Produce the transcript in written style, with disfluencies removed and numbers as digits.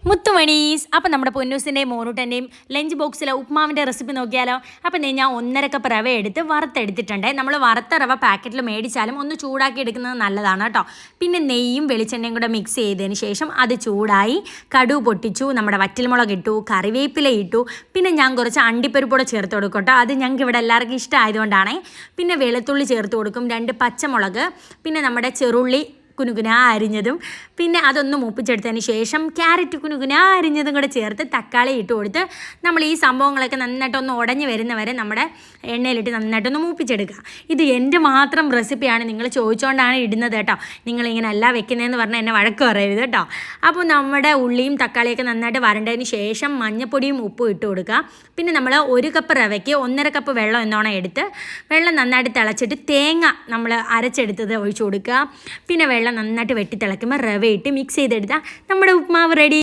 മുത്തുമണീസ്. അപ്പം നമ്മുടെ പൊന്നൂസിൻ്റെയും മോനൂട്ടൻ്റെയും ലഞ്ച് ബോക്സിലെ ഉപ്മാവിൻ്റെ റെസിപ്പി നോക്കിയാലോ. അപ്പം ഞാൻ 1.5 കപ്പ് റവ എടുത്ത് വറുത്തെടുത്തിട്ടുണ്ട്. നമ്മൾ വറുത്ത റവ പാക്കറ്റിൽ മേടിച്ചാലും ഒന്ന് ചൂടാക്കി എടുക്കുന്നത് നല്ലതാണ് കേട്ടോ. പിന്നെ നെയ്യും വെളിച്ചെണ്ണയും കൂടെ മിക്സ് ചെയ്തതിന് ശേഷം അത് ചൂടായി കടുക് പൊട്ടിച്ചു, നമ്മുടെ വറ്റൽമുളക് ഇട്ടു, കറിവേപ്പില ഇട്ടു, പിന്നെ ഞാൻ കുറച്ച് അണ്ടിപ്പരിപ്പൂടെ ചേർത്ത് കൊടുക്കും കേട്ടോ. അത് ഞങ്ങൾക്ക് ഇവിടെ എല്ലാവർക്കും ഇഷ്ടമായതുകൊണ്ടാണ്. പിന്നെ വെളുത്തുള്ളി ചേർത്ത് കൊടുക്കും, 2 പച്ചമുളക്, പിന്നെ നമ്മുടെ ചെറുള്ളി കുനുകുന അരിഞ്ഞതും, പിന്നെ അതൊന്ന് മൂപ്പിച്ചെടുത്തതിന് ശേഷം ക്യാരറ്റ് കുനുകുന അരിഞ്ഞതും കൂടെ ചേർത്ത് തക്കാളി ഇട്ട് കൊടുത്ത് നമ്മൾ ഈ സംഭവങ്ങളൊക്കെ നന്നായിട്ടൊന്ന് ഉടഞ്ഞ് വരുന്നവരെ നമ്മുടെ എണ്ണയിലിട്ട് നന്നായിട്ടൊന്ന് മൂപ്പിച്ചെടുക്കുക. ഇത് എൻ്റെ മാത്രം റെസിപ്പിയാണ്, നിങ്ങൾ ചോദിച്ചുകൊണ്ടാണ് ഇടുന്നത് കേട്ടോ. നിങ്ങളിങ്ങനെ അല്ല വെക്കുന്നതെന്ന് പറഞ്ഞാൽ എന്നെ വഴക്ക് പറയരുത് കേട്ടോ. അപ്പോൾ നമ്മുടെ ഉള്ളിയും തക്കാളിയൊക്കെ നന്നായിട്ട് വരണ്ടതിന് ശേഷം മഞ്ഞൾപ്പൊടിയും ഉപ്പും ഇട്ട് കൊടുക്കുക. പിന്നെ നമ്മൾ 1 കപ്പ് റവയ്ക്ക് 1.5 കപ്പ് വെള്ളം എന്നോണം എടുത്ത് വെള്ളം നന്നായിട്ട് തിളച്ചിട്ട് തേങ്ങ നമ്മൾ അരച്ചെടുത്തത് ഒഴിച്ചു കൊടുക്കുക. പിന്നെ വെള്ളം നന്നായിട്ട് വെട്ടി തിളയ്ക്കുമ്പോൾ റവ ഇട്ട് മിക്സ് ചെയ്തെടുത്താൽ നമ്മുടെ ഉപ്മാവ് റെഡി.